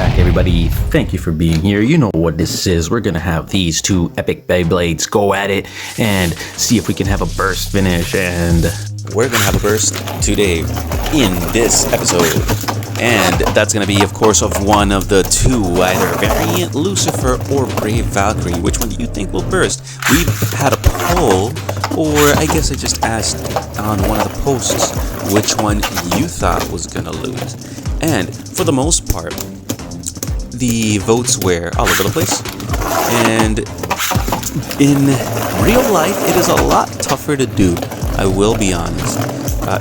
back, everybody. Thank you for being here. You know what this is. We're gonna have these two epic Beyblades go at it and see if we can have a burst finish. And we're gonna have a burst today in this episode. And that's gonna be, of course, of one of the two, either Variant Lucifer or Brave Valkyrie. Which one do you think will burst? We've had a poll, or I guess I just asked on one of the posts which one you thought was gonna lose. And for the most part, the votes were all over the place. And in real life, it is a lot tougher to do, I will be honest.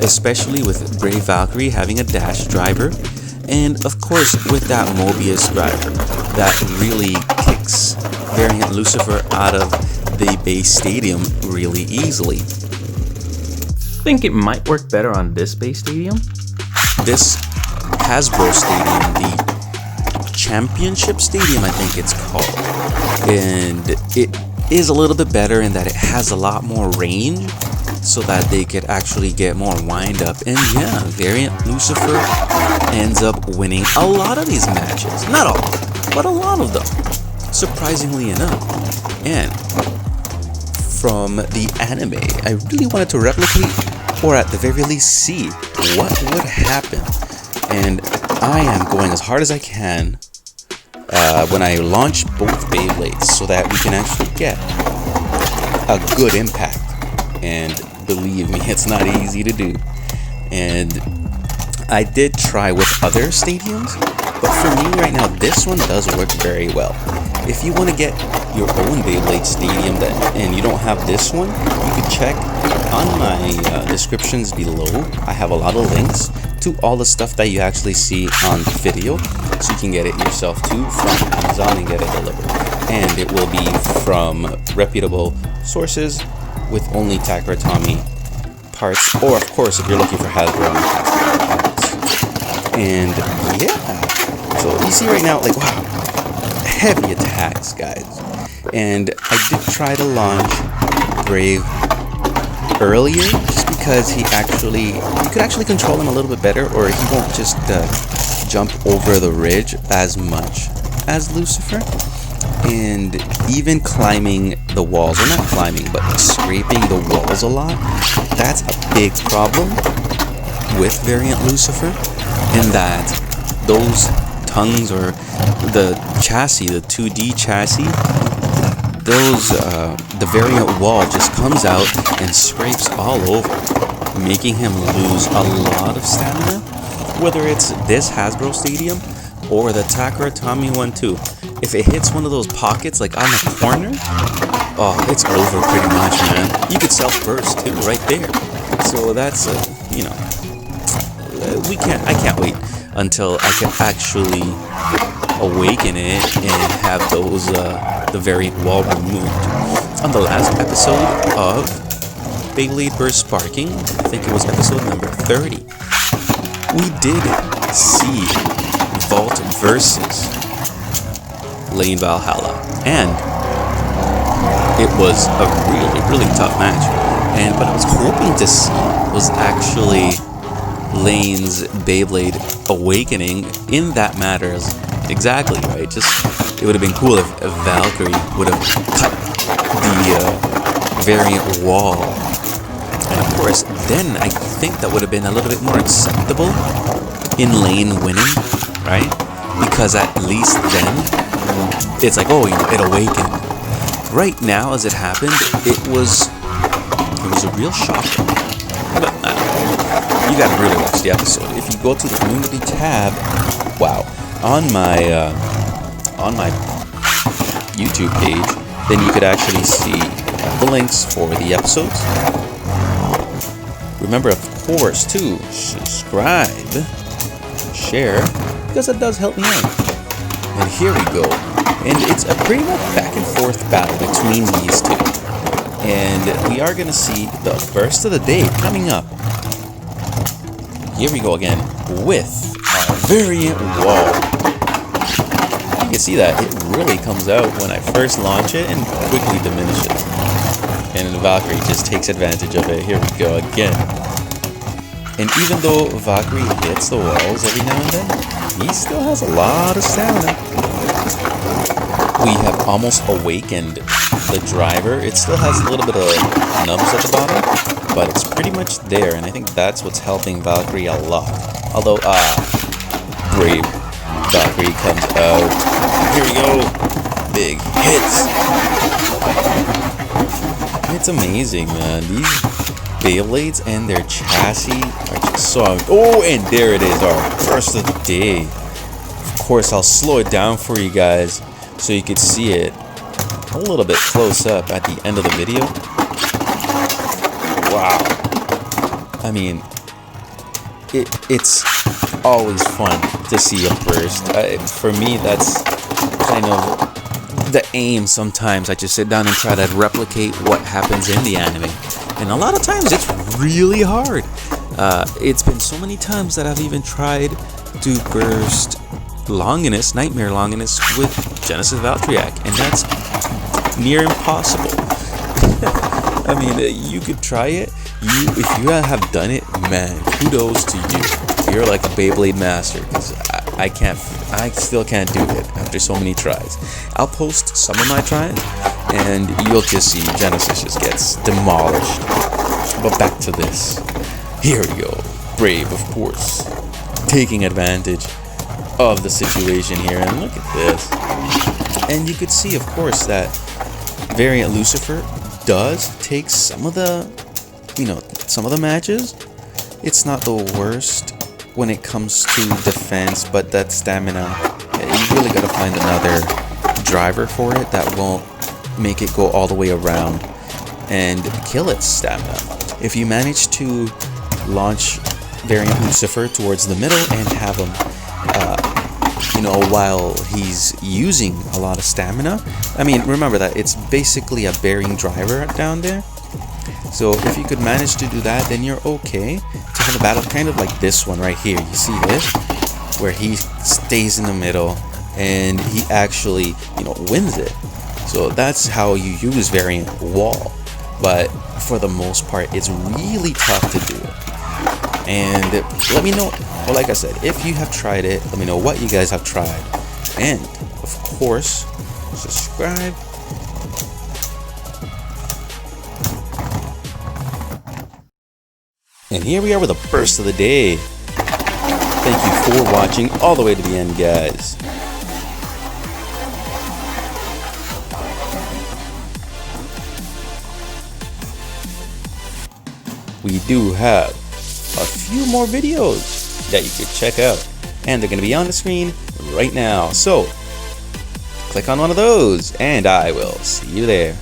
Especially with Brave Valkyrie having a dash driver. And of course, with that Mobius driver, that really kicks Variant Lucifer out of the base stadium really easily. think it might work better on this base stadium. This Hasbro Stadium, the Championship Stadium, I think it's called. And it is a little bit better in that it has a lot more range so that they could actually get more wind up. And yeah, Variant Lucifer ends up winning a lot of these matches. Not all, but a lot of them, surprisingly enough. And from the anime, I really wanted to replicate, or at the very least see, what would happen. And I am going as hard as I can when I launch both Beyblades so that we can actually get a good impact. And believe me, it's not easy to do. And I did try with other stadiums, but for me right now, this one does work very well. If you want to get your own Beyblade stadium and you don't have this one, you can check on my descriptions below. I have a lot of links to all the stuff that you actually see on video, so you can get it yourself too from Amazon and get it delivered. And it will be from reputable sources with only Takara parts, or of course if you're looking for Hasbro parts. And yeah, so you see right now, like, wow, heavy attacks, guys. And I did try to launch Brave earlier, just because you could actually control him a little bit better, or he won't just jump over the ridge as much as Lucifer. And even climbing the walls, or not climbing, but scraping the walls a lot, that's a big problem with Variant Lucifer, in that those tongues, or the chassis, the 2D chassis, the variant wall just comes out and scrapes all over, making him lose a lot of stamina, whether it's this Hasbro Stadium or the Takara Tomy one too. If it hits one of those pockets, like on the corner, oh, it's over pretty much, man. You could self-burst too, right there. So that's, I can't wait until I can actually awaken it and have those, the variant wall removed. On the last episode of Beyblade Burst Sparking, I think it was episode number 30, we did see Vault versus Lane Valhalla, and it was a really, really tough match. And what I was hoping to see was actually Lane's Beyblade awakening in that matters exactly, right? Just, it would have been cool if Valkyrie would have cut the variant wall. And of course, then I think that would have been a little bit more acceptable in Lane winning, right? Because at least then it's like, oh, it awakened. Right now, as it happened, it was a real shocker. But you gotta really watch the episode. If you go to the community tab, wow, on my YouTube page, then you could actually see the links for the episodes. Remember, of course, to subscribe, share, because it does help me out. And here we go. And it's a pretty much back and forth battle between these two. And we are going to see the burst of the day coming up. Here we go again with our variant wall. You can see that it really comes out when I first launch it and quickly diminishes. And Valkyrie just takes advantage of it. Here we go again. And even though Valkyrie hits the walls every now and then, he still has a lot of stamina. We have almost awakened the driver. It still has a little bit of nubs at the bottom, but it's pretty much there, and I think that's what's helping Valkyrie a lot. Although, Brave Valkyrie comes out. Here we go. Big hits. It's amazing, man. These Beyblades and their chassis are just so... Oh, and there it is, our first of the day. Of course, I'll slow it down for you guys so you can see it a little bit close up at the end of the video. Wow. I mean, it's always fun to see a burst. For me, that's kind of the aim sometimes. I just sit down and try to replicate what happens in the anime. And a lot of times it's really hard. It's been so many times that I've even tried to burst Longinus, Nightmare Longinus, with Genesis Valtryek, and that's near impossible. I mean, you could try it. If you have done it, man, kudos to you. You're like a Beyblade master, because I still can't do it after so many tries. I'll post some of my tries, and you'll just see Genesis just gets demolished. But back to this. Here we go. Brave, of course, taking advantage of the situation here, and look at this. And you could see, of course, that Variant Lucifer does take some of the matches. It's not the worst when it comes to defense, but that stamina, you really got to find another driver for it that won't make it go all the way around and kill its stamina. If you manage to launch Variant Lucifer towards the middle and have him while he's using a lot of stamina, I mean, remember that it's basically a bearing driver down there. So if you could manage to do that, then you're okay to have a battle kind of like this one right here. You see this? Where he stays in the middle and he actually, wins it. So that's how you use Variant Wall. But for the most part, it's really tough to do it. And let me know, well, like I said, if you have tried it, let me know what you guys have tried. And, of course, subscribe. And here we are with a burst of the day. Thank you for watching all the way to the end, guys. We do have a few more videos that you could check out, and they're going to be on the screen right now. So click on one of those, and I will see you there.